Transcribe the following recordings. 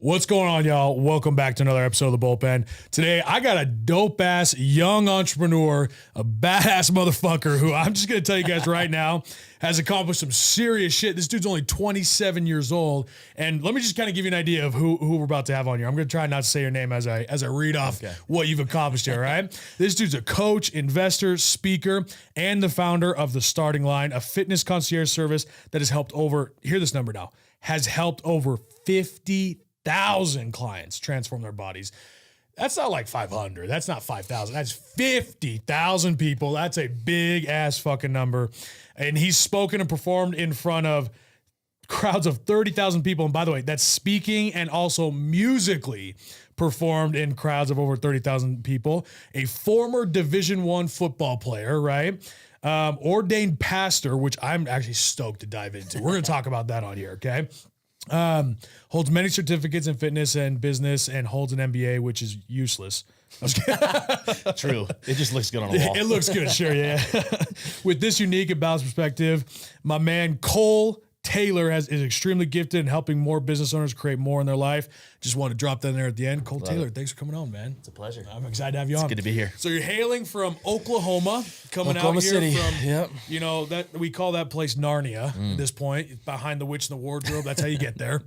What's going on, y'all? Welcome back to another episode of The Bullpen. Today, I got a dope-ass young entrepreneur, a badass motherfucker who I'm just going to tell you guys right now has accomplished some serious shit. This dude's only 27 years old. And let me just kind of give you an idea of who we're about to have on here. I'm going to try not to say your name as I read off what you've accomplished here, all right? This dude's a coach, investor, speaker, and the founder of The Starting Line, a fitness concierge service that has helped over, hear this number now, has helped over 50,000 clients transform their bodies. That's not like 500. That's not 5,000. That's 50,000 people. That's a big ass fucking number. And he's spoken and performed in front of crowds of 30,000 people. And by the way, that's speaking and also musically performed in crowds of over 30,000 people. A former Division I football player, right? Ordained pastor, which I'm actually stoked to dive into. We're going to talk about that on here, okay? Holds many certificates in fitness and business and holds an MBA, which is useless. True. It just looks good on the wall. It looks good, sure, yeah. With this unique and balanced perspective, my man Cole Taylor is extremely gifted in helping more business owners create more in their life. Just want to drop that in there at the end. Cole Taylor, thanks for coming on, man. It's a pleasure. I'm excited to have you on. It's good to be here. So you're hailing from Oklahoma, coming Oklahoma out here City. from, Yep. you know, that we call that place Narnia at this point. It's behind the witch in the wardrobe. That's how you get there.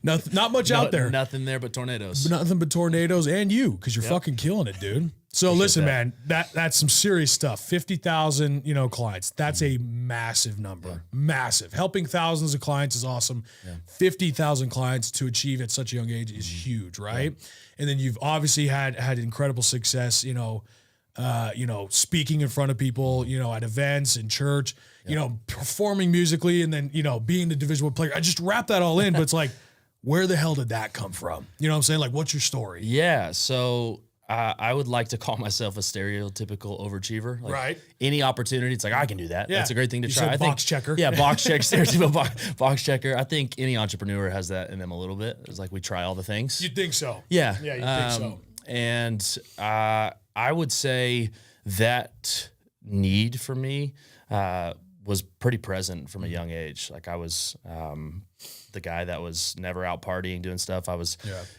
Not much out there. Nothing there but tornadoes. Nothing but tornadoes and you, because you're fucking killing it, dude. So listen, man, that's some serious stuff. 50,000, clients. That's a massive number. Yeah. Massive. Helping thousands of clients is awesome. Yeah. 50,000 clients to achieve at such a young age is huge, right? Yeah. And then you've obviously had incredible success, speaking in front of people, at events in church, performing musically, and then, being the Division I player. I just wrap that all in, but it's like, where the hell did that come from? You know what I'm saying? Like, what's your story? Yeah. So I would like to call myself a stereotypical overachiever. Like right. Any opportunity, it's like, I can do that. Yeah. That's a great thing to try. I think box checker. Yeah, box checker, stereotypical box checker. I think any entrepreneur has that in them a little bit. It's like we try all the things. You'd think so. Yeah. Yeah, you'd think so. And I would say that need for me was pretty present from a young age. Like I was the guy that was never out partying, doing stuff. I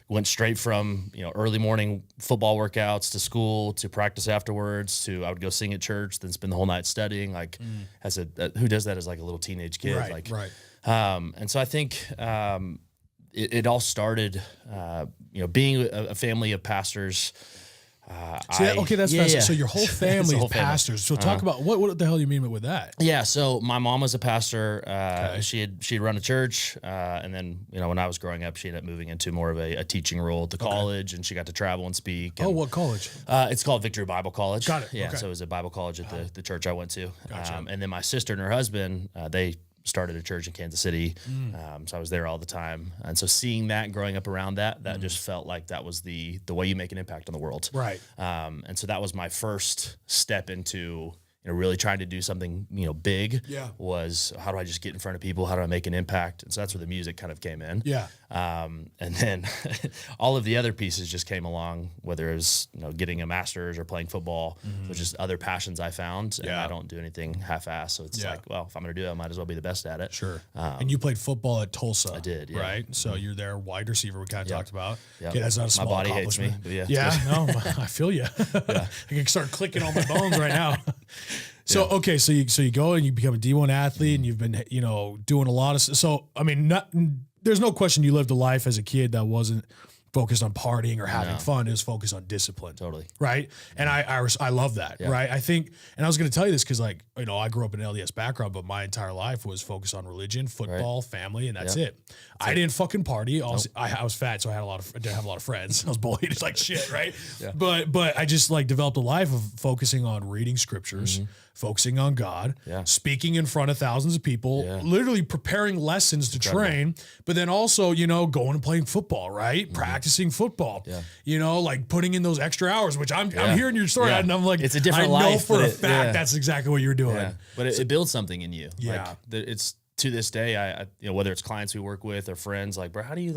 went straight from, early morning football workouts to school to practice afterwards to I would go sing at church, then spend the whole night studying. Like who does that as like a little teenage kid? Right. And so I think it all started, being a family of pastors. That's fascinating. Yeah. So your whole family is pastors. So talk about what the hell do you mean with that? Yeah. So my mom was a pastor. She had run a church, and then when I was growing up, she ended up moving into more of a teaching role at the college, and she got to travel and speak. And, what college? It's called Victory Bible College. Got it. Yeah. Okay. So it was a Bible college at the church I went to. Gotcha. And then my sister and her husband, they started a church in Kansas City. So I was there all the time. And so seeing that, growing up around that just felt like that was the way you make an impact on the world. Right. And so that was my first step into, really trying to do something, big. Yeah. Was how do I just get in front of people? How do I make an impact? And so that's where the music kind of came in. Yeah. And then all of the other pieces just came along, whether it was, getting a master's or playing football, which is other passions I found. And I don't do anything half-assed. So it's like, well, if I'm going to do it, I might as well be the best at it. Sure. And you played football at Tulsa. I did, yeah. Right? So you're there, wide receiver, we kind of talked about. Yep. Okay, that's not a small My body hates me. accomplishment. But yeah. No, I feel you. I can start clicking all my bones right now. So, okay, so you go and you become a D1 athlete and you've been, doing a lot of, so, I mean, there's no question you lived a life as a kid that wasn't focused on partying or having fun. It was focused on discipline. Totally. Right. And I love that. Yeah. Right. I think, and I was going to tell you this because I grew up in an LDS background, but my entire life was focused on religion, football, family, and that's it. I didn't fucking party. I was fat, so I didn't have a lot of friends. I was bullied. It's like shit. Right. Yeah. But I just developed a life of focusing on reading scriptures, focusing on God, speaking in front of thousands of people, literally preparing lessons to train, but then also, going and playing football, right? Practicing football, putting in those extra hours, which I'm hearing your story and I'm like, it's a different life. I know life, for a fact that's exactly what you're doing. Yeah. But it builds something in you. Yeah. It's to this day, I whether it's clients we work with or friends, like, bro, how do you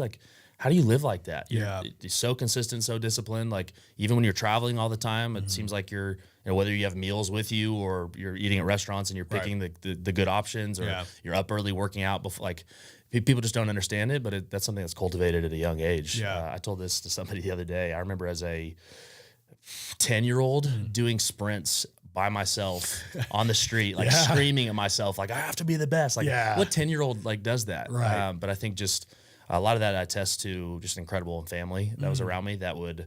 live like that? You're so consistent, so disciplined. Like even when you're traveling all the time, it seems like you're, whether you have meals with you or you're eating at restaurants and you're picking the good options or you're up early working out before, like people just don't understand it, but that's something that's cultivated at a young age. Yeah. I told this to somebody the other day. I remember as a 10-year-old doing sprints by myself on the street, like screaming at myself, like I have to be the best. Like what 10-year-old like does that? Right. But I think just a lot of that I attest to just incredible family that was around me that would,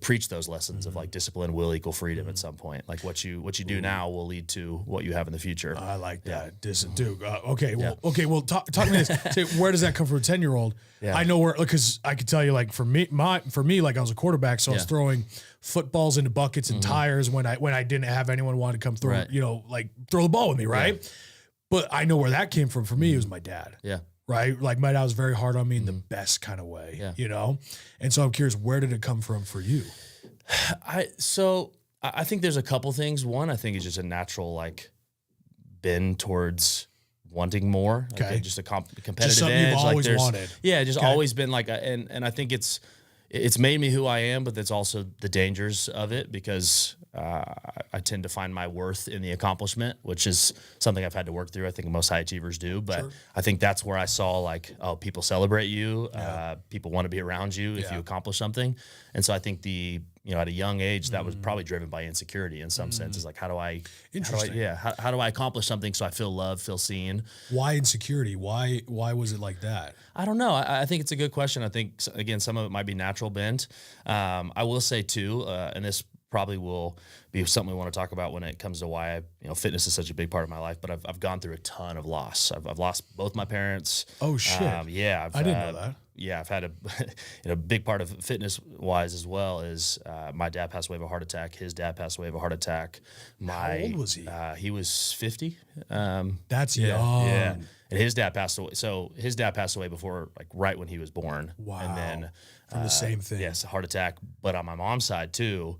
preach those lessons of like discipline will equal freedom at some point. Like what you do now will lead to what you have in the future. I like that. Dude. Well, talk to me this. Say, where does that come from? A 10-year-old. Yeah. I know where, because I could tell you, like for me, like I was a quarterback, so I was throwing footballs into buckets and tires when I didn't have anyone want to come throw, like throw the ball with me, right? Yeah. But I know where that came from. For me, it was my dad. Yeah. Right? Like my dad was very hard on me in the best kind of way, And so I'm curious, where did it come from for you? I think there's a couple things. One, I think it's just a natural like bend towards wanting more. Okay. Like just a competitive just something edge. You've always wanted. Yeah, just always been like, and I think it's made me who I am, but that's also the dangers of it because I tend to find my worth in the accomplishment, which is something I've had to work through. I think most high achievers do, but I think that's where I saw like, oh, people celebrate you. People want to be around you if you accomplish something. And so I think at a young age, that was probably driven by insecurity in some senses. Like, how do I accomplish something so I feel loved, feel seen? Why insecurity? Why was it like that? I don't know. I think it's a good question. I think, again, some of it might be natural bent. I will say too, and this probably will be something we want to talk about when it comes to why fitness is such a big part of my life. But I've gone through a ton of loss. I've lost both my parents. Oh shit! I didn't know that. Yeah, I've had a big part of fitness wise as well is my dad passed away of a heart attack. His dad passed away of a heart attack. How old was he? He was 50. That's young. Yeah. And his dad passed away. So his dad passed away before, like right when he was born. Wow. And then from the same thing. Yes, a heart attack. But on my mom's side too,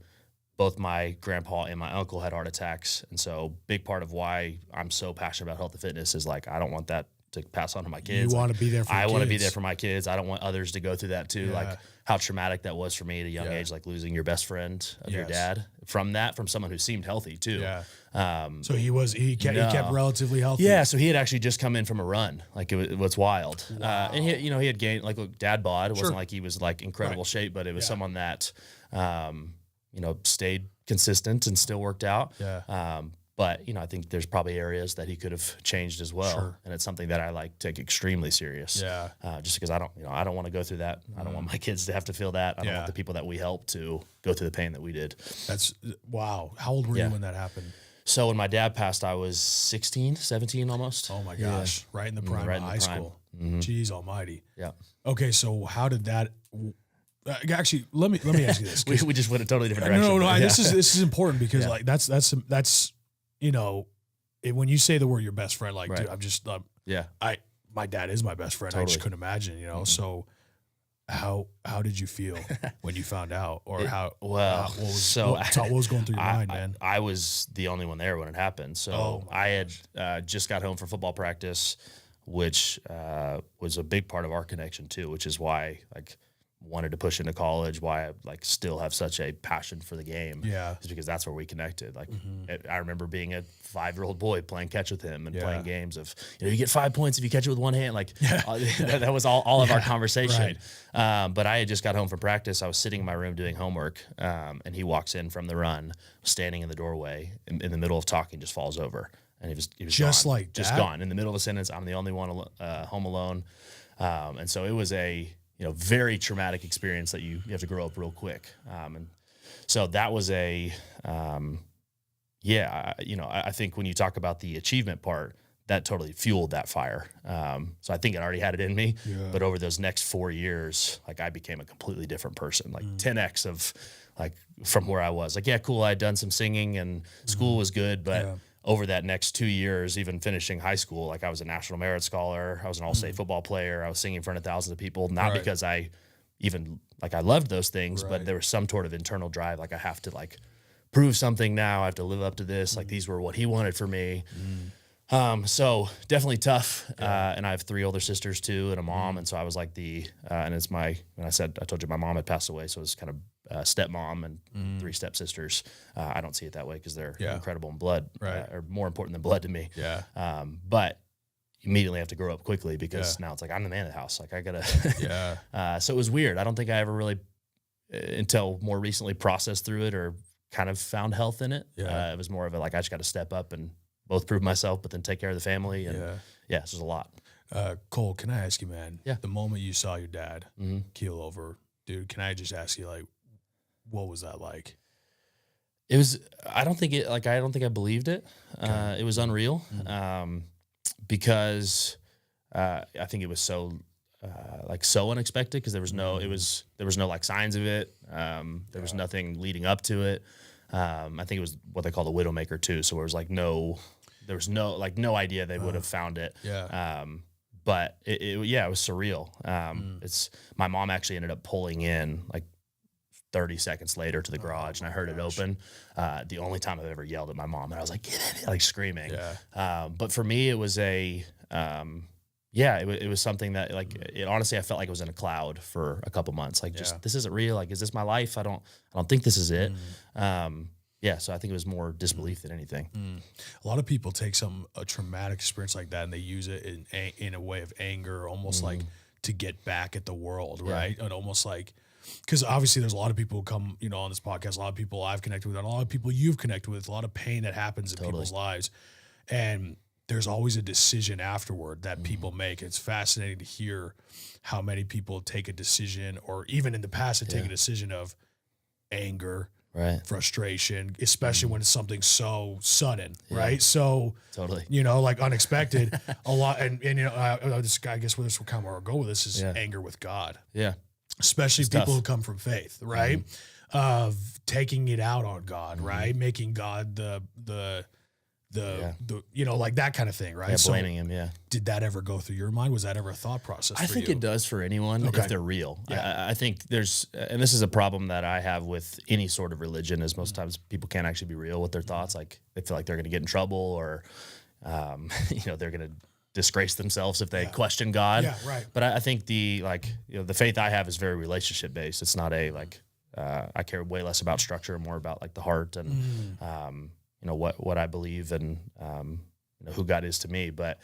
both my grandpa and my uncle had heart attacks. And so big part of why I'm so passionate about health and fitness is like, I don't want that to pass on to my kids. You want to be there for your kids. I want to be there for my kids. I don't want others to go through that too. Yeah. Like how traumatic that was for me at a young age, like losing your best friend of your dad from someone who seemed healthy too. Yeah. So he kept relatively healthy. Yeah. So he had actually just come in from a run. Like it was wild. Wow. And he had gained, like look, dad bod. It wasn't like he was like incredible shape, but it was someone that, stayed consistent and still worked out. Yeah. But, I think there's probably areas that he could have changed as well. Sure. And it's something that I take extremely serious. Yeah. Just because I don't want to go through that. I don't want my kids to have to feel that. I don't want the people that we help to go through the pain that we did. That's wow. How old were you when that happened? So when my dad passed, I was 16, 17 almost. Oh my gosh. Yeah. Right in the prime of high school. Mm-hmm. Jeez almighty. Yeah. Okay. So how did that, actually, let me ask you this. we just went a totally different direction. No. This is important because like that's when you say the word your best friend, like, dude, I'm just, my dad is my best friend. Totally. I just couldn't imagine, Mm-hmm. So how did you feel when you found out, or what was going through your mind, man? I was the only one there when it happened. So I had just got home from football practice, which was a big part of our connection too, which is why wanted to push into college, why I still have such a passion for the game. Yeah. Is because that's where we connected. I remember being a 5-year-old boy playing catch with him and playing games of, you get 5 points if you catch it with one hand. That was all of our conversation. Right. But I had just got home from practice. I was sitting in my room doing homework. And he walks in from the run, standing in the doorway in the middle of talking, just falls over. And he was just gone. Like just that? Gone in the middle of a sentence. I'm the only one home alone. And so it was a, very traumatic experience that you have to grow up real quick. And so that was I think when you talk about the achievement part, that totally fueled that fire. So I think I already had it in me, but over those next 4 years, I became a completely different person, 10X of from where I was. Cool. I had done some singing and school was good, but over that next 2 years, even finishing high school, I was a National Merit Scholar. I was an all-state football player. I was singing in front of thousands of people, not because I even, I loved those things, but there was some sort of internal drive. I have to prove something now. I have to live up to this. These were what he wanted for me. So definitely tough. And I have 3 older sisters too, and a mom. And so I was and it's when I told you my mom had passed away. So it was kind of stepmom and 3 stepsisters. I don't see it that way because they're incredible in blood, or more important than blood to me. Yeah. But immediately have to grow up quickly because now it's like I'm the man of the house. Like I gotta. So it was weird. I don't think I ever really, until more recently, processed through it or kind of found health in it. It was more of a like I just got to step up and both prove myself, but then take care of the family. And this was a lot. Cole, can I ask you, man? Yeah. The moment you saw your dad keel over, dude, can I just ask you, like, what was that like? It was. I don't think I believed it. It was unreal. Because I think it was so so unexpected because there was no like signs of it. There was nothing leading up to it. I think it was what they call the widowmaker too. So there was no idea they would have found it. But it was surreal. It's my mom actually ended up pulling in like 30 seconds later to the garage, and I heard it open. The only time I've ever yelled at my mom, and I was like, "Get in!" like screaming. But for me, it was it was something that honestly, I felt like it was in a cloud for a couple months. Like, this isn't real. Like, is this my life? I don't think this is it. So I think it was more disbelief than anything. A lot of people take a traumatic experience like that and they use it in a way of anger, almost like to get back at the world, right? And almost like, because obviously there's a lot of people who come, on this podcast, a lot of people I've connected with, and a lot of people you've connected with, a lot of pain that happens in people's lives. And there's always a decision afterward that people make. It's fascinating to hear how many people take a decision, or even in the past, take a decision of anger, frustration, especially when it's something so sudden, right? So totally, like unexpected. A lot, and this guy, I guess where this will come or go with this is anger with God. Especially it's people who come from faith, right? Of taking it out on God, right? Making God the like that kind of thing, right? Blaming him. Did that ever go through your mind? Was that ever a thought process? I think it does for anyone if they're real. I think there's, and this is a problem that I have with any sort of religion, is most times people can't actually be real with their thoughts. Like they feel like they're going to get in trouble, or they're going to disgrace themselves if they question God. But I think the faith I have is very relationship based. It's not I care way less about structure and more about like the heart and what I believe and who God is to me. But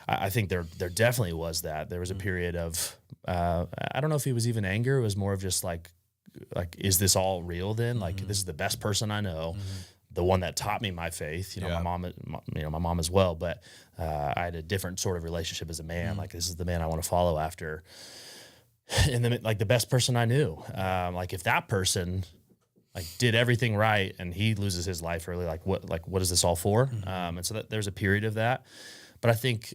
I think there definitely was that. There was a period of I don't know if it was even anger. It was more of just like is this all real then? Like this is the best person I know. The one that taught me my faith, my mom as well. But I had a different sort of relationship as a man. Like this is the man I want to follow after. And then the best person I knew, if that person did everything right and he loses his life early, what is this all for? And so there's a period of that. But I think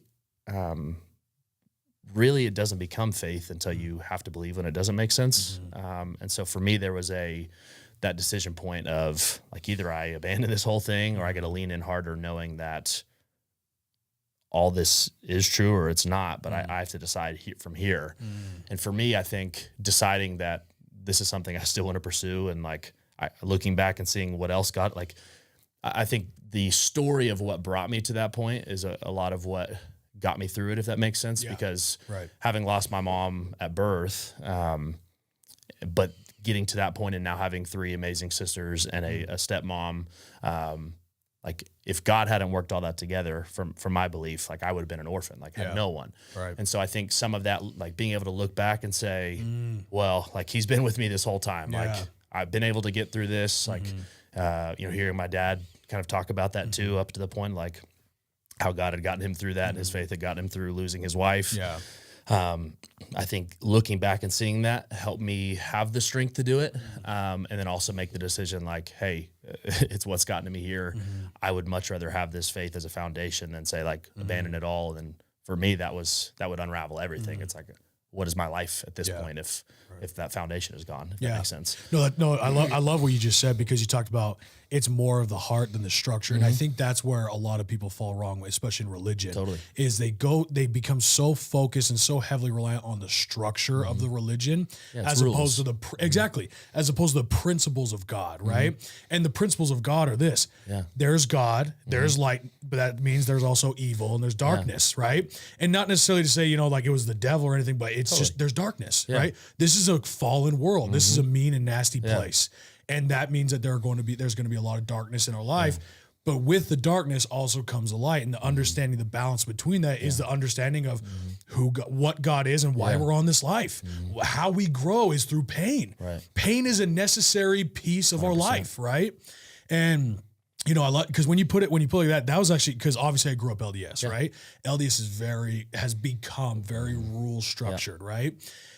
really it doesn't become faith until you have to believe when it doesn't make sense. And so for me, there was that decision point of either I abandon this whole thing or I got to lean in harder, knowing that all this is true or it's not, but I have to decide from here. And for me, I think deciding that this is something I still want to pursue, and looking back and seeing what else got, I think the story of what brought me to that point is a lot of what got me through it, if that makes sense, because having lost my mom at birth, but getting to that point and now having 3 amazing sisters and a stepmom, if God hadn't worked all that together from my belief, I would have been an orphan, had no one. And so I think some of that, being able to look back and say, well, he's been with me this whole time. I've been able to get through this. Hearing my dad kind of talk about that too, up to the point, how God had gotten him through that and his faith had gotten him through losing his wife. I think looking back and seeing that helped me have the strength to do it. And then also make the decision hey, it's what's gotten me here. I would much rather have this faith as a foundation than say abandon it all. And for me, that would unravel everything. It's what is my life at this point if that foundation is gone, if that makes sense. No, I love what you just said, because you talked about it's more of the heart than the structure. And I think that's where a lot of people fall wrong, especially in religion. Is they become so focused and so heavily reliant on the structure of the religion as opposed to as opposed to the principles of God, right? And the principles of God are this. There's God, there's light, but that means there's also evil and there's darkness, right? And not necessarily to say, it was the devil or anything, but it's just there's darkness, right? This is a fallen world. This is a mean and nasty place. And that means that there's going to be a lot of darkness in our life. But with the darkness also comes the light, and the understanding, the balance between that is the understanding of what God is and why we're on this life. How we grow is through pain. Right. Pain is a necessary piece of our life, right? And you know, I love, because when you put it like that, that was actually because obviously I grew up LDS, right? LDS has become very rule structured, right?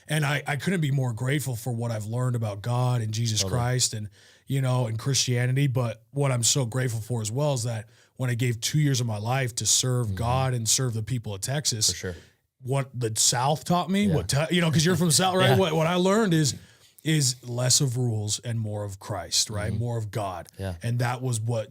And I couldn't be more grateful for what I've learned about God and Jesus Christ and, you know, and Christianity. But what I'm so grateful for as well is that when I gave 2 years of my life to serve God and serve the people of Texas, For sure. what the South taught me, you know, because you're from the South, right? What I learned is less of rules and more of Christ, right? More of God. Yeah. And that was what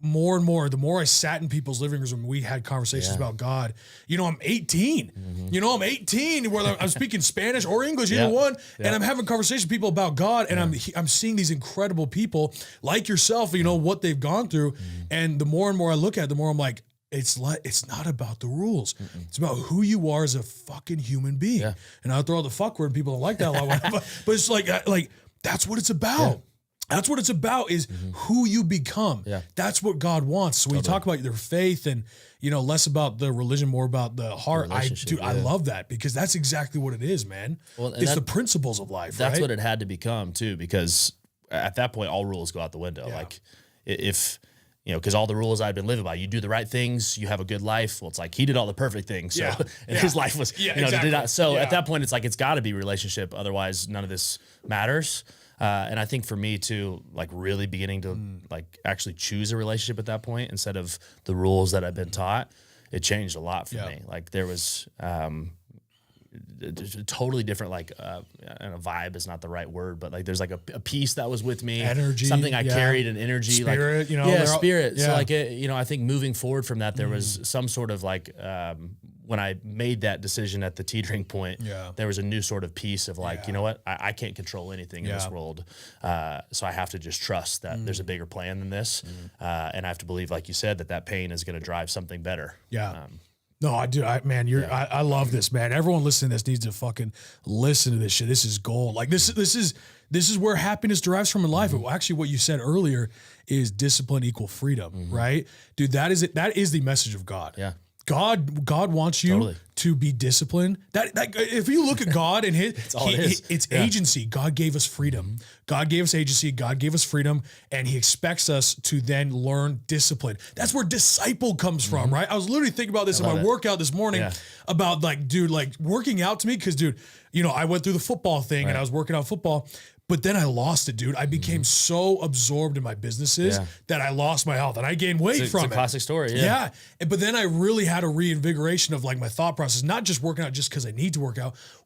more and more, the more I sat in people's living rooms and we had conversations about God, you know, I'm 18, you know, I'm 18, whether I'm speaking Spanish or English, either one. And I'm having conversations with people about God, and I'm seeing these incredible people like yourself, you know, what they've gone through. And the more and more I look at it, the more I'm like, it's not about the rules. It's about who you are as a fucking human being. Yeah. And I'll throw out the fuck word, and people don't like that a lot, but it's like that's what it's about. Yeah. That's what it's about, is who you become. Yeah. That's what God wants. So when you talk about their faith and, you know, less about the religion, more about the heart, I love that, because that's exactly what it is, man. Well, it's the principles of life. That's right? what it had to become too, because at that point, all rules go out the window. Yeah. Like if, you know, because all the rules I'd been living by, you do the right things, you have a good life. Well, it's like he did all the perfect things. So and his life was, you know, exactly. So at that point, it's like, it's got to be relationship. Otherwise, none of this matters. And I think for me too, like really beginning to like actually choose a relationship at that point instead of the rules that I've been taught, it changed a lot for me. Like there was totally different, like and a vibe is not the right word, but like there's like a piece that was with me, energy, something I carried, an energy, spirit, like, you know, spirit. So like you know, I think moving forward from that, there was some sort of like when I made that decision at the teetering point, there was a new sort of piece of like, you know what, I can't control anything in this world, so I have to just trust that there's a bigger plan than this, and I have to believe, like you said, that pain is going to drive something better. No, I do. I love this, man. Everyone listening to this needs to fucking listen to this shit. This is gold. Like this is where happiness derives from in life. Actually, what you said earlier is discipline equal freedom, right? Dude, that is it. That is the message of God. Yeah. God wants you to be disciplined. That if you look at God and it's agency. God gave us freedom. God gave us agency. God gave us freedom, and He expects us to then learn discipline. That's where disciple comes from, right? I was literally thinking about this in my workout this morning about like, dude, like working out to me, because dude, you know, I went through the football thing and I was working out football. But then I lost it, dude. I became so absorbed in my businesses that I lost my health, and I gained weight from it. It's a classic story. Yeah. But then I really had a reinvigoration of like my thought process, not just working out just because I need to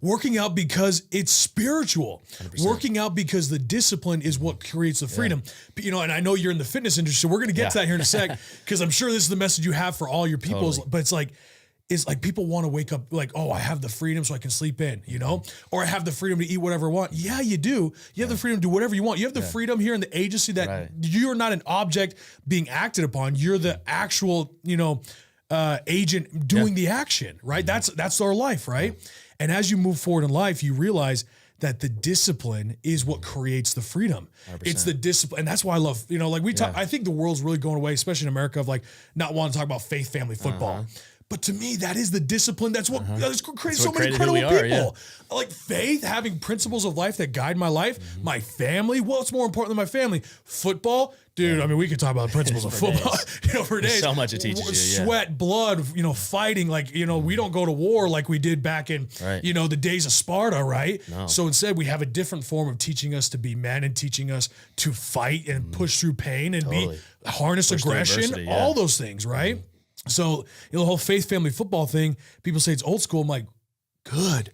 working out because it's spiritual, 100%. Working out because the discipline is what creates the freedom. You know, and I know you're in the fitness industry, so we're going to get to that here in a sec, because I'm sure this is the message you have for all your people. But it's like people want to wake up like, oh, I have the freedom so I can sleep in, you know, or I have the freedom to eat whatever I want. Yeah, you do. You have the freedom to do whatever you want. You have the freedom here in the agency that you're not an object being acted upon. You're the actual, you know, agent doing the action, right? That's our life, right? And as you move forward in life, you realize that the discipline is what creates the freedom. 100%. It's the discipline. And that's why I love, you know, like we talk, I think the world's really going away, especially in America, of like not wanting to talk about faith, family, football. But to me, that is the discipline. That's what creates so many incredible people. Like faith, having principles of life that guide my life, my family. What's more important than my family? Football. Dude, I mean, we could talk about the principles of football, you know, for days. So much it teaches you. Sweat, blood, you know, fighting. Like, you know, we don't go to war like we did back in, you know, the days of Sparta, right? No. So instead, we have a different form of teaching us to be men and teaching us to fight and push through pain and harness aggression, all those things, right? So, you know, the whole faith, family, football thing, people say it's old school. I'm like, good.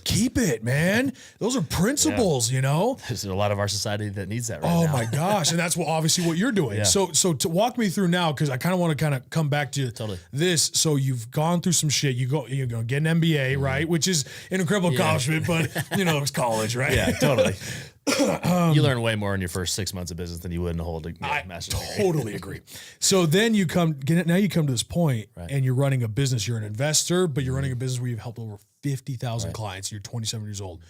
Keep it, man. Those are principles, you know? There's a lot of our society that needs that right now. Oh my gosh. And that's obviously what you're doing. So to walk me through now, because I kind of want to come back to this. So you've gone through some shit. You're going to get an MBA, right? Which is an incredible accomplishment, but you know, it's college, right? Yeah, totally. You learn way more in your first 6 months of business than you would in a whole master's degree. Totally agree. So then you come to this point and you're running a business. You're an investor, but you're running a business where you've helped over 50,000 clients. You're 27 years old.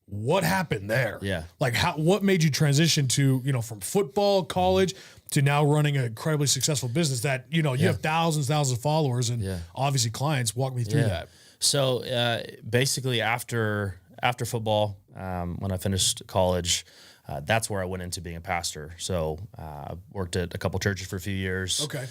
what happened there? Yeah. Like what made you transition to, from football, college to now running an incredibly successful business that, you have thousands of followers and obviously clients. Walk me through that. So basically after football, when I finished college, that's where I went into being a pastor. So worked at a couple churches for a few years. Okay.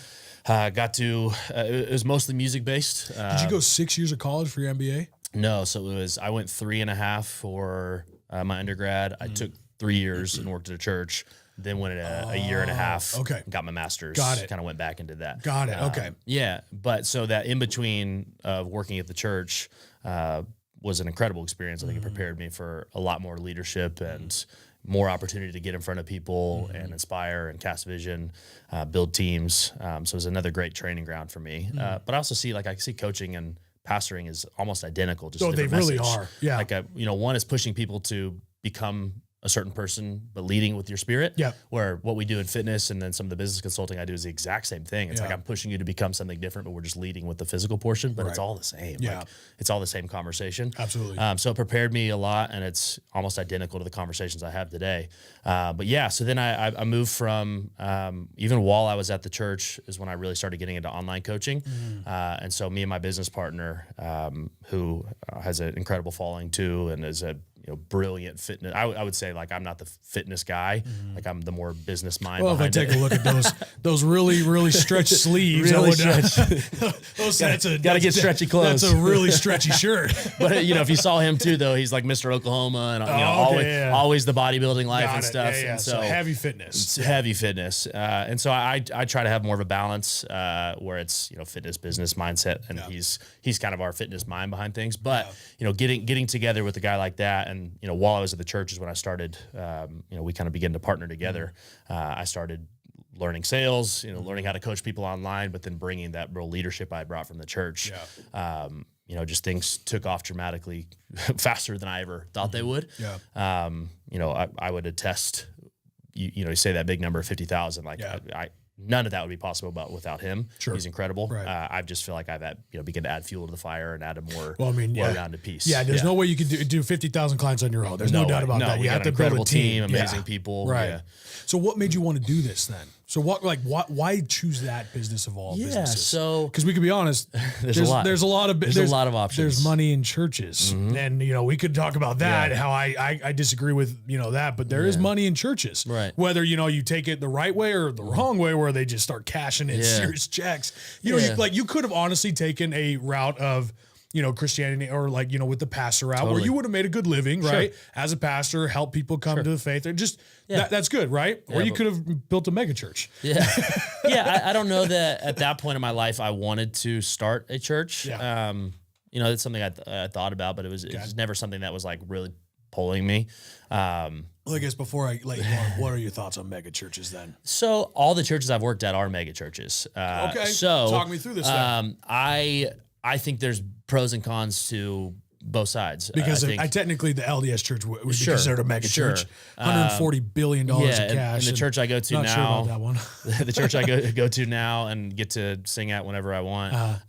Got to, it was mostly music based. Did you go 6 years of college for your MBA? No. So I went 3.5 for my undergrad. I took 3 years and worked at a church, then went a year and a half. Okay. Got my master's. Got it. Kind of went back into that. Got it. Okay. Yeah. But so that in between working at the church was an incredible experience. I think it prepared me for a lot more leadership and more opportunity to get in front of people and inspire and cast vision, build teams. So it was another great training ground for me. But I also see coaching and pastoring is almost identical. Just they really are. Yeah. Like one is pushing people to become a certain person, but leading with your spirit. Yeah. Where what we do in fitness and then some of the business consulting I do is the exact same thing. It's like I'm pushing you to become something different, but we're just leading with the physical portion, but it's all the same. Yeah. Like, it's all the same conversation. Absolutely. So it prepared me a lot, and it's almost identical to the conversations I have today. But yeah, so then I moved from, even while I was at the church is when I really started getting into online coaching. And so me and my business partner, who has an incredible following too, and is a brilliant fitness. I would say I'm not the fitness guy. Like I'm the more business mind. Well, if I take a look at those really stretched sleeves, really got to get stretchy clothes. That's a really stretchy shirt. But if you saw him too, though, he's like Mr. Oklahoma and always the bodybuilding life and stuff. Yeah. And so heavy fitness. It's heavy fitness. And so I try to have more of a balance where it's fitness, business mindset, and he's kind of our fitness mind behind things. But getting together with a guy like that. And, while I was at the church is when I started, we kind of began to partner together. I started learning sales, learning how to coach people online, but then bringing that real leadership I brought from the church. Just things took off dramatically faster than I ever thought they would. Yeah. I would attest, you say that big number of 50,000, none of that would be possible without him. Sure. He's incredible. Right. I just feel like I've begun to add fuel to the fire and add a more well-rounded piece. Yeah, there's no way you could do 50,000 clients on your own. There's no doubt about that. You have to build a team. Amazing people. Right. Yeah. So what made you want to do this then? So why choose that business of all businesses? So because we could be honest, there's a lot of options. There's money in churches, and we could talk about that. Yeah. How I disagree with that, but there is money in churches. Right. Whether you take it the right way or the wrong way, where they just start cashing in serious checks. You could have honestly taken a route of Christianity or with the pastor route where you would have made a good living, right? As a pastor, help people come to the faith. And just that's good, right? Or you could have built a mega church. Yeah. I don't know that at that point in my life I wanted to start a church. Yeah. It's something I thought about, but it was never something that was really pulling me. Well, I guess before I let you on, what are your thoughts on mega churches then? So all the churches I've worked at are mega churches. Okay. So talk me through this then. I think there's pros and cons to both sides. Because I technically the LDS church would be considered a mega church. $140 billion in cash. And the church I go to not now, sure about that one. the church I go to now and get to sing at whenever I want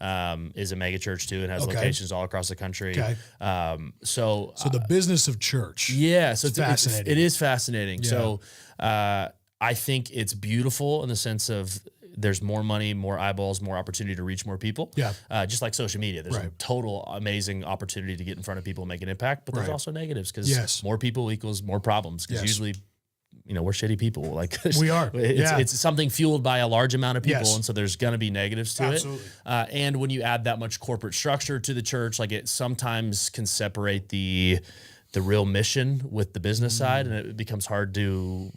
is a mega church too, and has locations all across the country. Okay. So the business of church. Yeah. So it's fascinating. It is fascinating. Yeah. So I think it's beautiful in the sense of there's more money, more eyeballs, more opportunity to reach more people. Yeah. Just like social media, there's a total amazing opportunity to get in front of people and make an impact, but there's also negatives because more people equals more problems because usually, we're shitty people. We are. It's something fueled by a large amount of people. Yes. And so there's going to be negatives to it. And when you add that much corporate structure to the church, it sometimes can separate the real mission with the business side, and it becomes hard to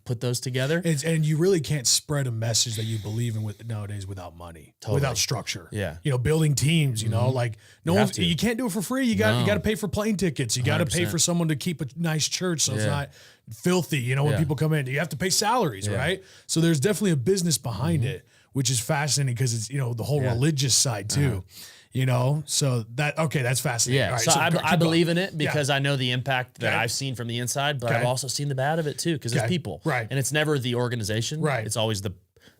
put those together. And you really can't spread a message that you believe in nowadays without money, without structure. Yeah. Building teams, you can't do it for free. You got to pay for plane tickets. You got to pay for someone to keep a nice church so it's not filthy, when people come in. You have to pay salaries, right? So there's definitely a business behind it, which is fascinating because it's, the whole religious side too. So that's fascinating. Yeah. Right, so I believe in it because I know the impact that Okay. I've seen from the inside, but I've also seen the bad of it too because it's people. Right. And it's never the organization. Right. It's always the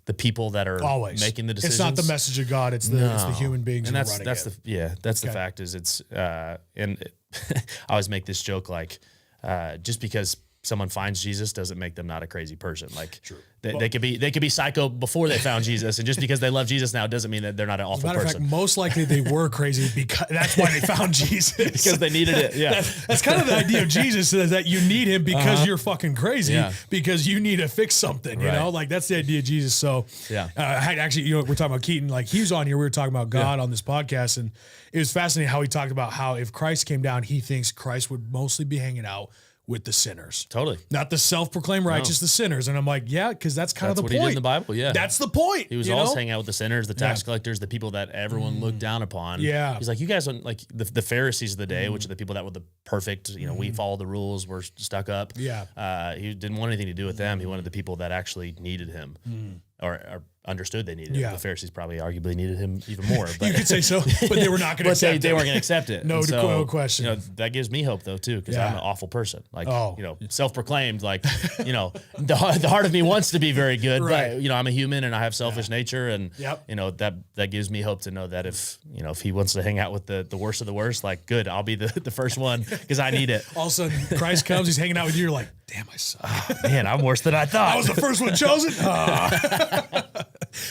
the people that are Always making the decisions. It's not the message of God. It's the human beings. And who are that's running that's it. that's the fact is it's and I always make this joke like just because someone finds Jesus doesn't make them not a crazy person. Like they could be psycho before they found Jesus, and just because they love Jesus now doesn't mean that they're not an awful person. Matter of fact, most likely they were crazy because that's why they found Jesus, because they needed it. Yeah, that's kind of the idea of Jesus, is that you need him because you're fucking crazy, because you need to fix something. You know, like that's the idea of Jesus. So actually, we're talking about Keaton. Like he was on here, we were talking about God on this podcast, and it was fascinating how he talked about how if Christ came down, he thinks Christ would mostly be hanging out with the sinners. Totally. Not the self-proclaimed righteous, the sinners. And I'm like, yeah, because that's kind of the point. That's what he did in the Bible, yeah. That's the point. He was always hanging out with the sinners, the tax collectors, the people that everyone looked down upon. Yeah. He's like, you guys, like the Pharisees of the day, which are the people that were the perfect, we follow the rules, we're stuck up. Yeah. He didn't want anything to do with them. He wanted the people that actually needed him. Or understood they needed him. The Pharisees probably arguably needed him even more. But you could say so, but they were not going to accept it. They weren't going to accept it. No question. That gives me hope though too, because I'm an awful person. Like, self-proclaimed. Like, the heart of me wants to be very good, but I'm a human and I have selfish nature, and that gives me hope to know that if he wants to hang out with the worst of the worst, like good, I'll be the first one because I need it. All of a sudden, Christ comes, he's hanging out with you. You're like, damn, I suck. Man, I'm worse than I thought. I was the first one chosen.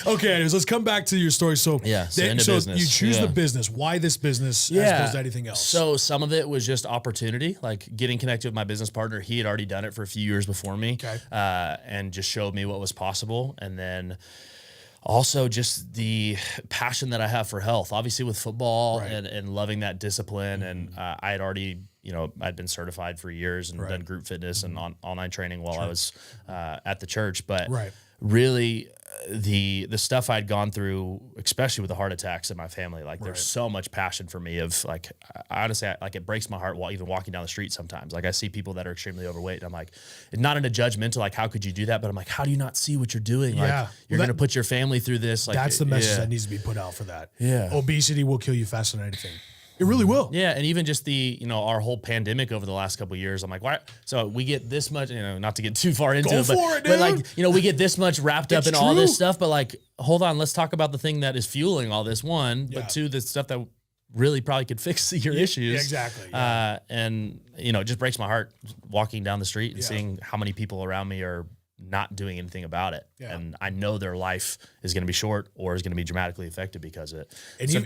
Okay, anyways, let's come back to your story. So, business. You choose the business. Why this business as opposed to anything else? So some of it was just opportunity, like getting connected with my business partner. He had already done it for a few years before me, and just showed me what was possible. And then also just the passion that I have for health, obviously with football and loving that discipline. And I had already, I'd been certified for years and done group fitness and online training while I was at the church. But really, the stuff I'd gone through, especially with the heart attacks in my family, like there's so much passion for me of like, I honestly, it breaks my heart while even walking down the street sometimes. Like I see people that are extremely overweight and I'm like, not in a judgmental, like, how could you do that? But I'm like, how do you not see what you're doing? Like you're going to put your family through this. Like that's the message that needs to be put out for that. Yeah. Obesity will kill you faster than anything. It really will. Yeah, and even just the, our whole pandemic over the last couple of years, I'm like, why? So we get this much, not to get too far into it, but like, we get this much wrapped up in all this stuff, but like, hold on, let's talk about the thing that is fueling all this, one, but two, the stuff that really probably could fix your issues. Exactly. And, it just breaks my heart walking down the street and seeing how many people around me are not doing anything about it. And I know their life is going to be short or is going to be dramatically affected because of it. And so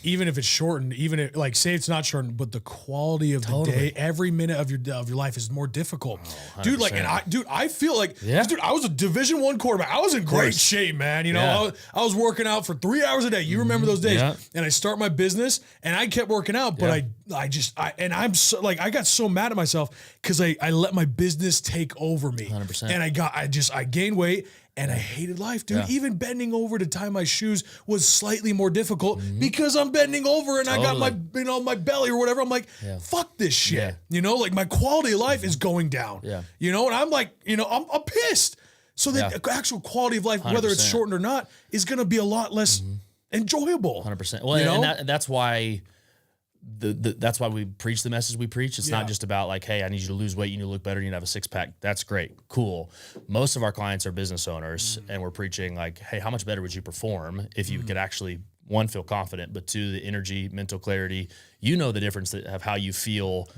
even if it's shortened, even if, like, say it's not shortened, but the quality of the day, every minute of your life is more difficult. Dude, like, and I feel like, dude, I was a Division I quarterback. I was in great shape, man. I was working out for 3 hours a day. You remember those days. And I start my business and I kept working out, but I'm so, like, I got so mad at myself because I let my business take over me. 100%. And I gained weight and I hated life, dude. Even bending over to tie my shoes was slightly more difficult because I'm bending over and I got my belly or whatever. I'm like, fuck this shit. Like my quality of life is going down. And I'm like, I'm pissed. So the actual quality of life, 100%. Whether it's shortened or not, is going to be a lot less enjoyable. 100%. Well, and that's why that's why we preach the message we preach. It's not just about like, hey, I need you to lose weight, you need to look better, you need to have a six pack. That's great, cool. Most of our clients are business owners, and we're preaching like, hey, how much better would you perform if you could actually, one, feel confident, but two, the energy, mental clarity. The difference of how you feel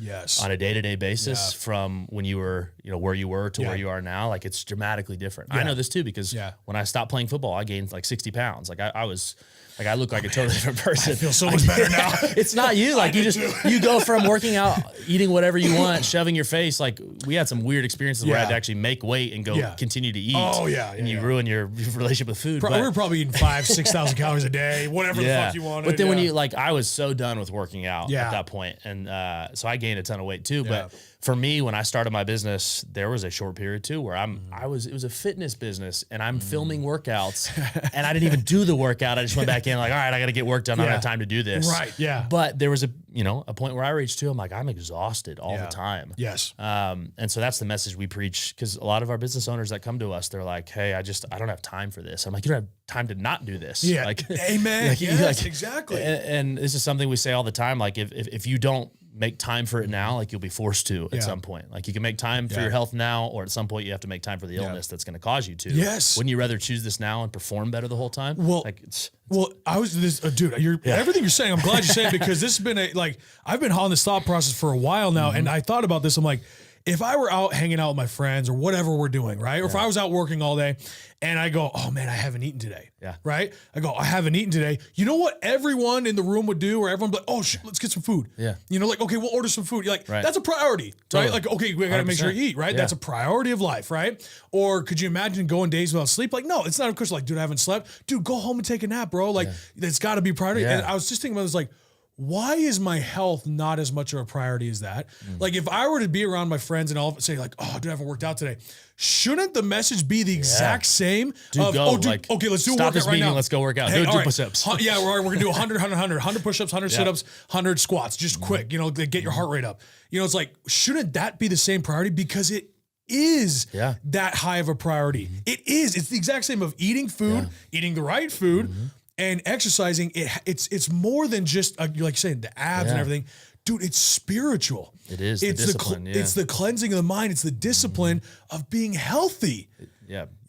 on a day-to-day basis from when you were, where you were to where you are now. Like it's dramatically different. I know this too, because when I stopped playing football, I gained like 60 pounds. Like I was, like I look like a totally different person. I feel so much better now. It's not you. Like you go from working out, eating whatever you want, shoving your face. Like we had some weird experiences where I had to actually make weight and go continue to eat. And you ruin your relationship with food. We're probably eating 6,000 calories a day, whatever the fuck you wanted. But then when you I was so done with working out at that point. And so I gained a ton of weight too. But for me, when I started my business, there was a short period too where it was a fitness business and I'm filming workouts and I didn't even do the workout. I just went back in like, all right, I got to get work done. I don't have time to do this. Right. Yeah. But there was a point where I reached too. I'm like, I'm exhausted all the time. Yes. And so that's the message we preach, because a lot of our business owners that come to us, they're like, hey, I don't have time for this. I'm like, you don't have time to not do this. Yeah. Like, amen. Yes, exactly. And this is something we say all the time. Like if you don't make time for it now, like you'll be forced to at some point. Like you can make time for your health now, or at some point you have to make time for the illness that's going to cause you to. Yes. Wouldn't you rather choose this now and perform better the whole time? Well, like I was this dude. Everything you're saying, I'm glad you're saying, because this has been I've been on this thought process for a while now, and I thought about this. I'm like, if I were out hanging out with my friends or whatever we're doing, right? Or if I was out working all day and I go, oh man, I haven't eaten today. Yeah. Right? I go, I haven't eaten today. You know what everyone in the room would do? Or everyone would be like, oh shit, let's get some food. Yeah. You know, like, okay, we'll order some food. You're like, Right. that's a priority, Totally. right? Like, okay, we gotta make sure you eat, right? Yeah. That's a priority of life, right? Or could you imagine going days without sleep? Like, no, it's not a question like, dude, I haven't slept. Dude, go home and take a nap, bro. Like, that's gotta be priority. Yeah. And I was just thinking about this, like, why is my health not as much of a priority as that? Like if I were to be around my friends and all say like, oh, dude, I haven't worked out today. Shouldn't the message be the exact same? Dude, go. Like, okay, let's do a stop workout this right meeting, now. let's go work out. Hey, Do all right. push-ups. Yeah, we're going to do 100 push-ups, 100 sit-ups, 100 squats, just quick, you know, get your heart rate up. You know, it's like, shouldn't that be the same priority? Because it is that high of a priority. It is. It's the exact same of eating food, eating the right food, and exercising. It's more than just like you're saying, the abs and everything. Dude, it's spiritual. It is. It's the discipline. it's the cleansing of the mind. It's the discipline of being healthy. It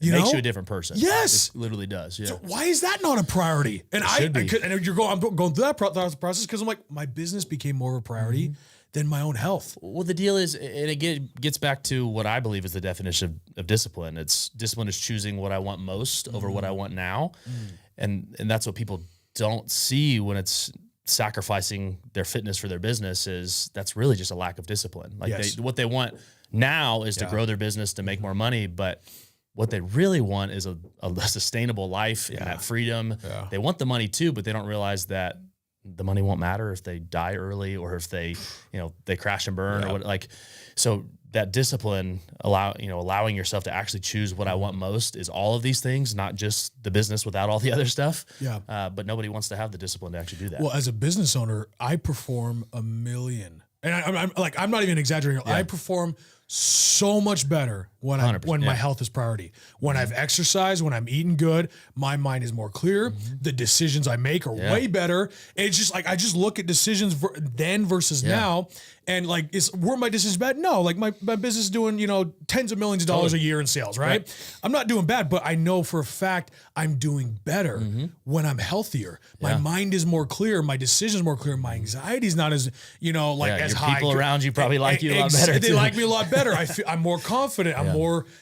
You makes know? you a different person. Yes. It literally does. Yeah. So why is that not a priority? And I'm going through that process because I'm like, my business became more of a priority than my own health. Well, the deal is, and it gets back to what I believe is the definition of discipline. Discipline is choosing what I want most over what I want now. And that's what people don't see when it's sacrificing their fitness for their business. Is that's really just a lack of discipline. Like what they want now is to grow their business, to make more money, but what they really want is a sustainable life and that freedom. They want the money too, but they don't realize that the money won't matter if they die early or if they, they crash and burn or what. Like, so that discipline, allowing yourself to actually choose what I want most is all of these things, not just the business without all the other stuff. Yeah. But nobody wants to have the discipline to actually do that. Well, as a business owner, I perform a million, and I'm not even exaggerating. I perform so much better when my health is priority. When I've exercised, when I'm eating good, my mind is more clear. The decisions I make are way better. And it's just like, I just look at decisions then versus now. And like, were my decisions bad? No, like my business is doing, tens of millions of dollars a year in sales, right? I'm not doing bad, but I know for a fact I'm doing better when I'm healthier. My mind is more clear. My decisions more clear. My anxiety is not as, as your high. People around you probably like you a lot better. They like me a lot better. I'm more confident.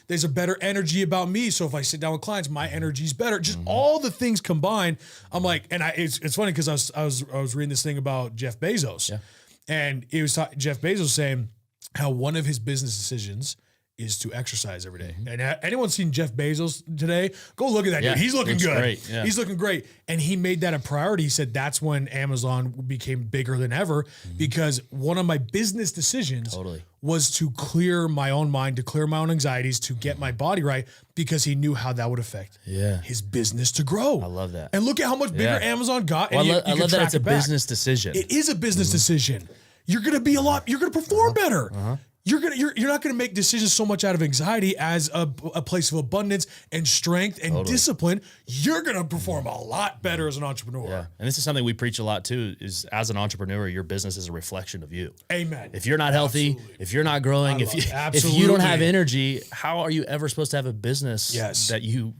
There's a better energy about me. So if I sit down with clients, my energy's better. Just all the things combined. I'm like, and it's funny because I was reading this thing about Jeff Bezos, and it was Jeff Bezos saying how one of his business decisions is to exercise every day. And anyone seen Jeff Bezos today? Go look at that dude. He's looking good. Great. Yeah. He's looking great. And he made that a priority. He said that's when Amazon became bigger than ever because one of my business decisions was to clear my own mind, to clear my own anxieties, to get my body right because he knew how that would affect his business to grow. I love that. And look at how much bigger Amazon got. Well, and I love that it's a business decision. It is a business decision. You're going to be you're going to perform better. You're not gonna make decisions so much out of anxiety as a place of abundance and strength and discipline. You're gonna perform a lot better as an entrepreneur. Yeah. And this is something we preach a lot too, is as an entrepreneur, your business is a reflection of you. Amen. If you're not healthy, if you're not growing, if you don't have energy, how are you ever supposed to have a business that you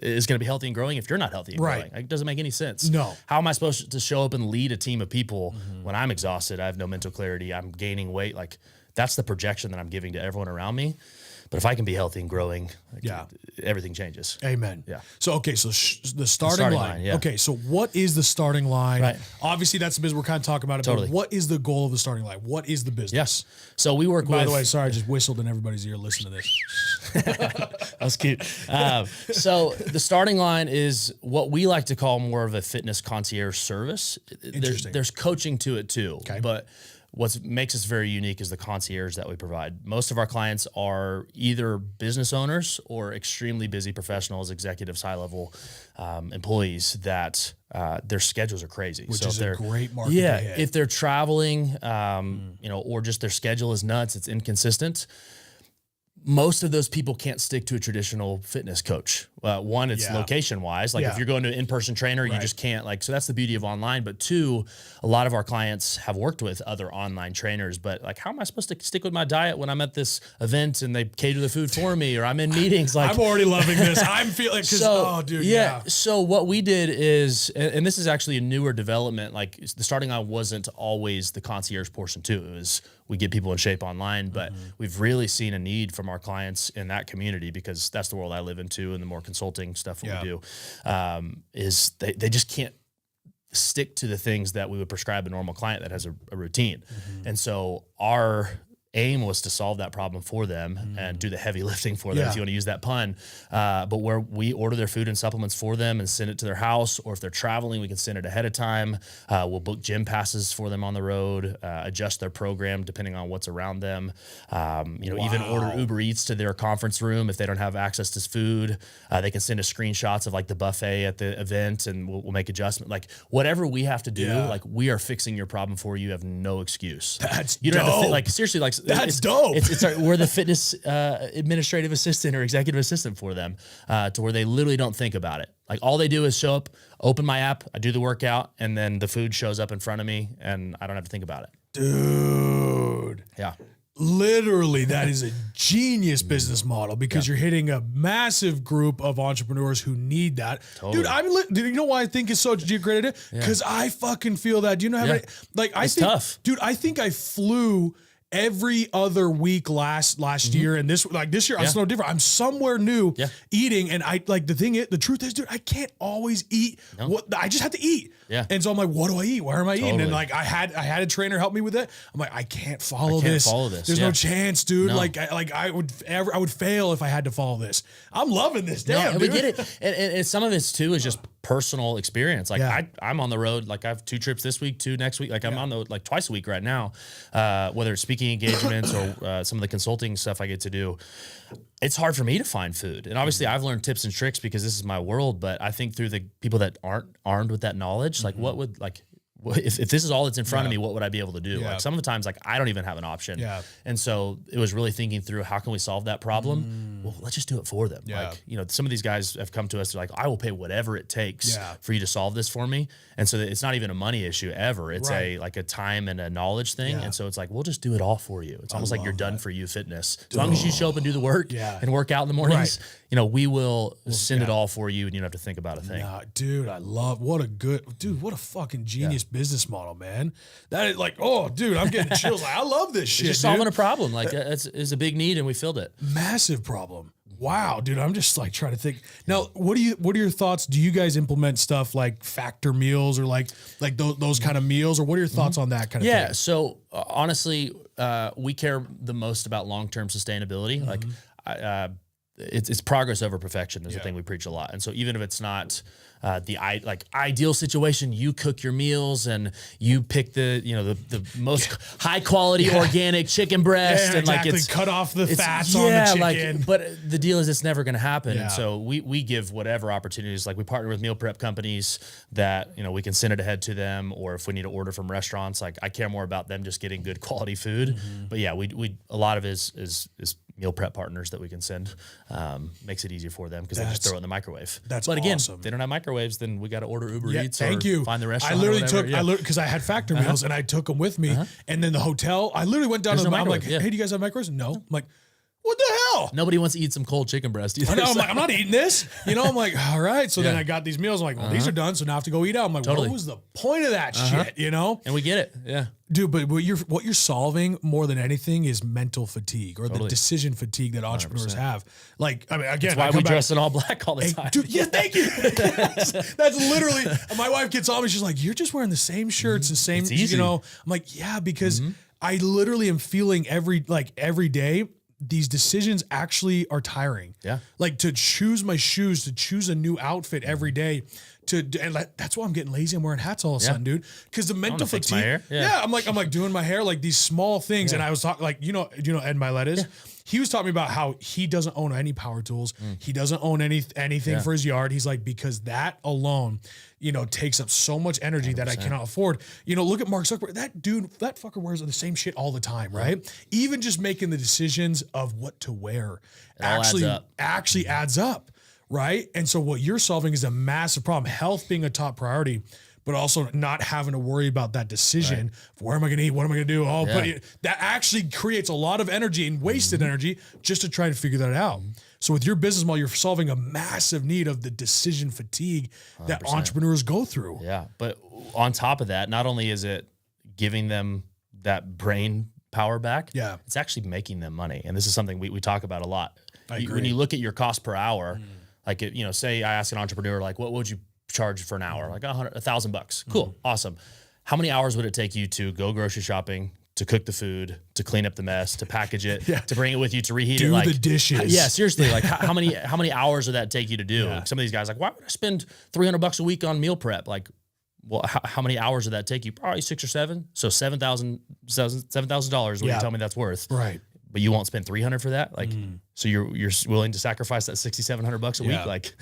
is going to be healthy and growing if you're not healthy and growing? Like, it doesn't make any sense. No. How am I supposed to show up and lead a team of people when I'm exhausted? I have no mental clarity. I'm gaining weight. Like, that's the projection that I'm giving to everyone around me. But if I can be healthy and growing, everything changes. Amen. Yeah. So, okay. So the starting line. Okay. So what is the starting line? Right. Obviously that's the business. We're kind of talking about it, but what is the goal of the starting line? What is the business? Yes. So we work By the way, sorry, I just whistled in everybody's ear. Listen to this. That was cute. So the starting line is what we like to call more of a fitness concierge service. There's coaching to it too. Okay. But what makes us very unique is the concierge that we provide. Most of our clients are either business owners or extremely busy professionals, executives, high-level employees that their schedules are crazy. Which is a great market. Yeah, if they're traveling, or just their schedule is nuts, it's inconsistent. most of those people can't stick to a traditional fitness coach. One, it's location wise. Like if you're going to an in-person trainer, you just can't so that's the beauty of online. But two, a lot of our clients have worked with other online trainers, but like, how am I supposed to stick with my diet when I'm at this event and they cater the food for me, or I'm in meetings? Like, I'm already loving this. I'm feeling, So what we did is, and this is actually a newer development, like the starting line wasn't always the concierge portion too. It was, we get people in shape online, but we've really seen a need from our clients in that community, because that's the world I live into, and the more consulting stuff we do, is they just can't stick to the things that we would prescribe a normal client that has a routine. And so our aim was to solve that problem for them and do the heavy lifting for them, if you want to use that pun. But where we order their food and supplements for them and send it to their house, or if they're traveling, we can send it ahead of time. We'll book gym passes for them on the road, adjust their program depending on what's around them. Even order Uber Eats to their conference room if they don't have access to food. They can send us screenshots of like the buffet at the event, and we'll make adjustment. Like whatever we have to do, like we are fixing your problem for you. You have no excuse. That's you don't have to seriously, like that's dope. We're the fitness administrative assistant or executive assistant for them, to where they literally don't think about it. Like all they do is show up, open my app, I do the workout, and then the food shows up in front of me, and I don't have to think about it. Dude. Yeah. Literally, that is a genius business model, because you're hitting a massive group of entrepreneurs who need that. Totally. Dude, you know why I think it's such a great idea? Because I fucking feel that. Do you know how it's tough. Dude, I think I flew every other week last year, and this year I'm no different. I'm somewhere new eating, and the truth is, dude, I can't always eat what I just have to eat. Yeah. And so I'm like, what do I eat? Where am I eating? And like I had a trainer help me with it. I'm like, I can't follow this. There's no chance, dude. No. I would fail if I had to follow this. I'm loving this. Damn, no, dude. We get it. And some of this too is just personal experience. Like I'm on the road. Like I have 2 trips this week, 2 next week. Like I'm on the road twice a week right now, whether it's speaking engagements or some of the consulting stuff I get to do. It's hard for me to find food. And obviously I've learned tips and tricks because this is my world, but I think through the people that aren't armed with that knowledge, like what would if this is all that's in front of me, what would I be able to do? Like some of the times, like I don't even have an option. Yeah. And so it was really thinking through, how can we solve that problem? Well, let's just do it for them. Yeah. Like, some of these guys have come to us. They're like, I will pay whatever it takes for you to solve this for me. And so it's not even a money issue ever. It's a time and a knowledge thing. And so it's like, we'll just do it all for you. It's almost like you're done for you fitness. As long as you show up and do the work and work out in the mornings, we will send it all for you, and you don't have to think about a thing. Nah, dude, what a fucking genius business model, man. That is like, oh, dude, I'm getting chills. Like, I love this shit. Just solving a problem. Like it's a big need, and we filled it. Massive problem. Wow, dude, I'm just like trying to think. Now, what are your thoughts? Do you guys implement stuff like factor meals or like those kind of meals, or what are your thoughts on that kind of thing? Yeah, so honestly, we care the most about long-term sustainability. Like it's progress over perfection is a thing we preach a lot. And so even if it's not the ideal situation, you cook your meals and you pick the most high quality organic chicken breast and it's cut off the fats on the chicken. But the deal is it's never going to happen. And so we give whatever opportunities. Like we partner with meal prep companies that we can send it ahead to them, or if we need to order from restaurants, like I care more about them just getting good quality food. But yeah, we a lot of it is meal prep partners that we can send. Makes it easier for them because they just throw it in the microwave. But again, if they don't have microwaves, then we got to order Uber Eats or find the restaurant. I literally because I had factor meals and I took them with me, and then the hotel, I literally went down to the I'm like, hey, do you guys have microwaves? No. I'm like, what the hell? Nobody wants to eat some cold chicken breast either. I know, I'm like, I'm not eating this. I'm like, all right. So then I got these meals. I'm like, well, these are done. So now I have to go eat out. I'm like, what was the point of that shit? And we get it. Yeah. Dude, but what you're solving more than anything is mental fatigue, or the decision fatigue that entrepreneurs 100%. Have. Like, I mean, again, that's why we dress in all black all the time. Dude, yeah, thank you. that's literally, my wife gets on me. She's like, you're just wearing the same shirts and same, I'm like, yeah, because I literally am feeling every day, these decisions actually are tiring. Yeah. Like to choose my shoes, to choose a new outfit every day, that's why I'm getting lazy. I'm wearing hats all of a sudden, dude. Because the mental fatigue. My hair. Yeah. I'm like doing my hair, like these small things. And I was talking, like, Ed Milet is. Yeah. he was talking about how he doesn't own any power tools. He doesn't own anything for his yard. He's like, because that alone, takes up so much energy 100%. That I cannot afford. Look at Mark Zuckerberg. That fucker wears the same shit all the time, right? Even just making the decisions of what to wear actually adds up, right? And so what you're solving is a massive problem. Health being a top priority, but also not having to worry about that decision. Right. Where am I going to eat? What am I going to do? That actually creates a lot of energy and wasted energy just to try to figure that out. So with your business model, you're solving a massive need of the decision fatigue 100%. That entrepreneurs go through. Yeah. But on top of that, not only is it giving them that brain power back, it's actually making them money. And this is something we talk about a lot. When you look at your cost per hour, like, say I ask an entrepreneur, like, what would you charge for an hour? Like $1,000. Cool. Awesome. How many hours would it take you to go grocery shopping, to cook the food, to clean up the mess, to package it, to bring it with you, to reheat it? Do the dishes. Yeah, seriously. Like how many hours would that take you to do? Like some of these guys like, why would I spend $300 a week on meal prep? Like, well, how many hours would that take you? Probably 6 or 7. So $7,000 what you tell me that's worth. Right. But you won't spend $300 for that. Like, so you're willing to sacrifice that $6,700 a week? Like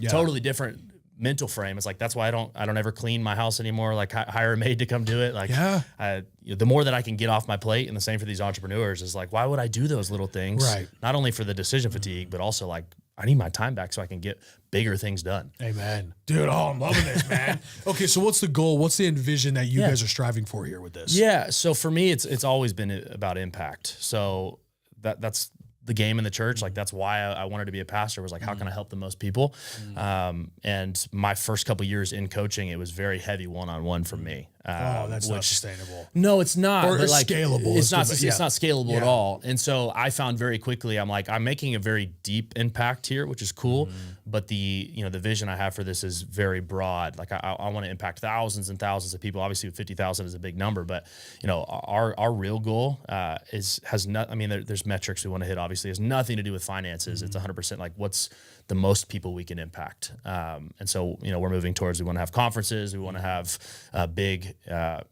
totally different mental frame. It's like, that's why I don't ever clean my house anymore. Like hire a maid to come do it. Like the more that I can get off my plate, and the same for these entrepreneurs, is like, why would I do those little things? Right. Not only for the decision fatigue, but also like, I need my time back so I can get bigger things done. Amen. Dude, I'm loving this, man. Okay, so what's the goal? What's the envision that you guys are striving for here with this? Yeah, so for me, it's always been about impact. So that's the game in the church. Like, that's why I wanted to be a pastor, was like, how can I help the most people? And my first couple years in coaching, it was very heavy one-on-one for me. That's not sustainable. No, it's not. Or like, scalable. It's not scalable at all. And so I found very quickly, I'm like, I'm making a very deep impact here, which is cool. But the vision I have for this is very broad. Like I want to impact thousands and thousands of people. Obviously 50,000 is a big number, but our real goal there's metrics we want to hit. Obviously, it has nothing to do with finances. It's 100% like, what's the most people we can impact. And so, we're moving towards, we want to have conferences. We want to have big,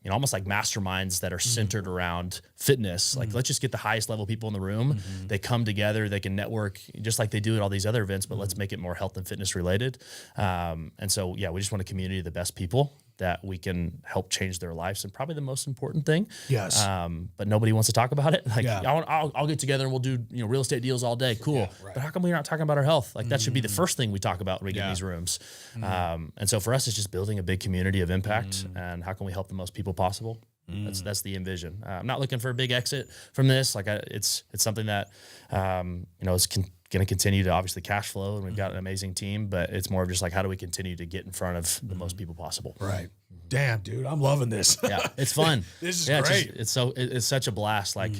almost like masterminds that are centered around fitness. Like, let's just get the highest level people in the room. They come together, they can network just like they do at all these other events, but let's make it more health and fitness related. And so, we just want a community of the best people that we can help change their lives. And probably the most important thing. Yes. But nobody wants to talk about it. Like, I'll get together and we'll do, real estate deals all day. Cool. Yeah, right. But how come we're not talking about our health? Like, that should be the first thing we talk about when we get in these rooms. And so for us, it's just building a big community of impact, and how can we help the most people possible? That's the envision. I'm not looking for a big exit from this. Like, it's something that, is going to continue to obviously cash flow, and we've got an amazing team, but it's more of just like, how do we continue to get in front of the most people possible? Right. Damn, dude, I'm loving this. Yeah, it's fun. This is great. It's such a blast. Like,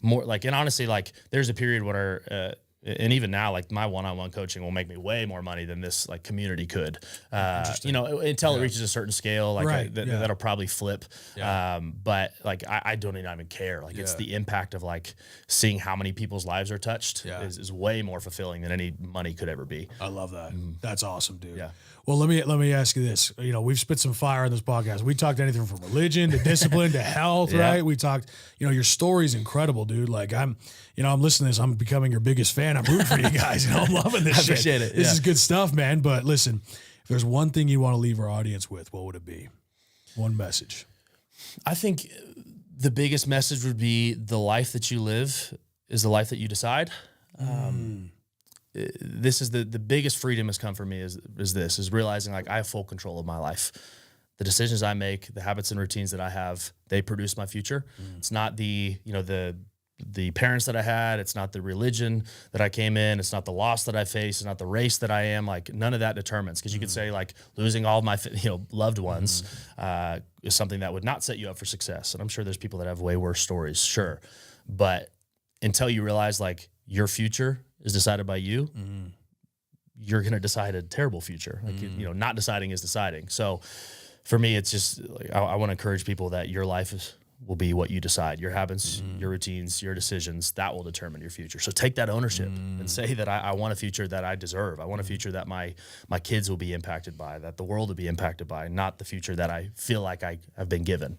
more like, and honestly, like, there's a period where, and even now, like, my one-on-one coaching will make me way more money than this like community could, until it reaches a certain scale, like that'll probably flip. But like, I don't even care. Like, it's the impact of like seeing how many people's lives are touched is way more fulfilling than any money could ever be. I love that. That's awesome, dude. Yeah. Well, let me ask you this. We've spit some fire on this podcast. We talked anything from religion to discipline to health, right? We talked, your story's incredible, dude. Like, I'm listening to this. I'm becoming your biggest fan. I'm rooting for you guys. I'm loving this shit. I appreciate it. This is good stuff, man. But listen, if there's one thing you want to leave our audience with, what would it be? One message. I think the biggest message would be, the life that you live is the life that you decide. This is the biggest freedom has come for me is realizing, like, I have full control of my life. The decisions I make, the habits and routines that I have, they produce my future. It's not the parents that I had. It's not the religion that I came in. It's not the loss that I face. It's not the race that I am. Like, none of that determines. Because you could say, like, losing all of my loved ones is something that would not set you up for success. And I'm sure there's people that have way worse stories, sure. But until you realize, like, your future is decided by you, you're going to decide a terrible future. Like, not deciding is deciding. So for me, it's just like, I want to encourage people that your life will be what you decide. Your habits, your routines, your decisions, that will determine your future. So take that ownership and say that I want a future that I deserve. I want a future that my kids will be impacted by, that the world will be impacted by, not the future that I feel like I have been given.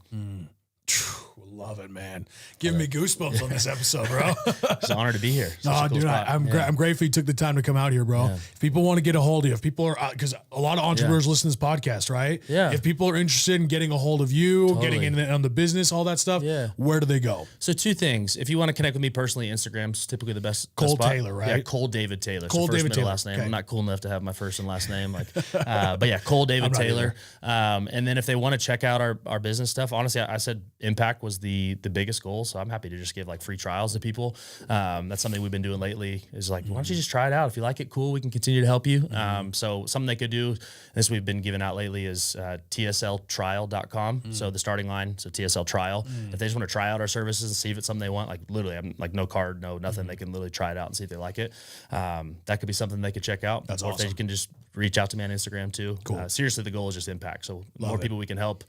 Love it, man. Giving me goosebumps on this episode, bro. It's an honor to be here. Oh, dude, I'm grateful you took the time to come out here, bro. Yeah. If people want to get a hold of you, if people are, because a lot of entrepreneurs listen to this podcast, right? Yeah. If people are interested in getting a hold of you, getting in on the business, all that stuff, where do they go? So 2 things. If you want to connect with me personally, Instagram's typically the best. Cole spot. Taylor, right? Yeah, Cole David Taylor. Cole so first, David middle, Taylor. last name. Okay. I'm not cool enough to have my first and last name. But yeah, Cole David Taylor. And then if they want to check out our business stuff, honestly, I said impact was the biggest goal. So I'm happy to just give like free trials to people. That's something we've been doing lately is like, why don't you just try it out? If you like it, cool. We can continue to help you. So something they could do, this we've been giving out lately is tsltrial.com. So the starting line, so TSL trial. If they just want to try out our services and see if it's something they want, like literally, I'm like no card, no nothing. They can literally try it out and see if they like it. That could be something they could check out. That's or awesome. if they can just reach out to me on Instagram too. Cool. Seriously, the goal is just impact. So more people we can help.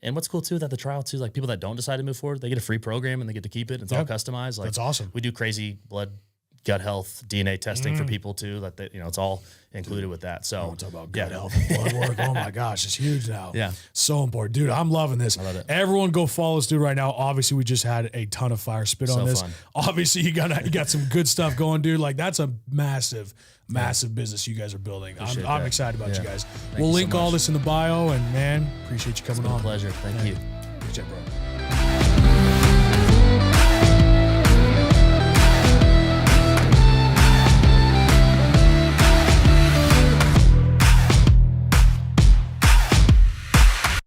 And what's cool too, that the trial too, like people that don't decide to move forward, they get a free program and they get to keep it. It's all customized. Like that's awesome. We do crazy blood, gut health, DNA testing for people too. That they, it's all included with that. So talk about gut health and blood work. Oh my gosh, it's huge now. Yeah, so important, dude. I'm loving this. I love it. Everyone, go follow this dude right now. Obviously, we just had a ton of fire spit on this. Fun. Obviously, you got some good stuff going, dude. Like that's a massive business you guys are building. I'm excited about you guys. We'll link all this in the bio, and man, appreciate you coming on. Pleasure. Thank you. Appreciate it, bro.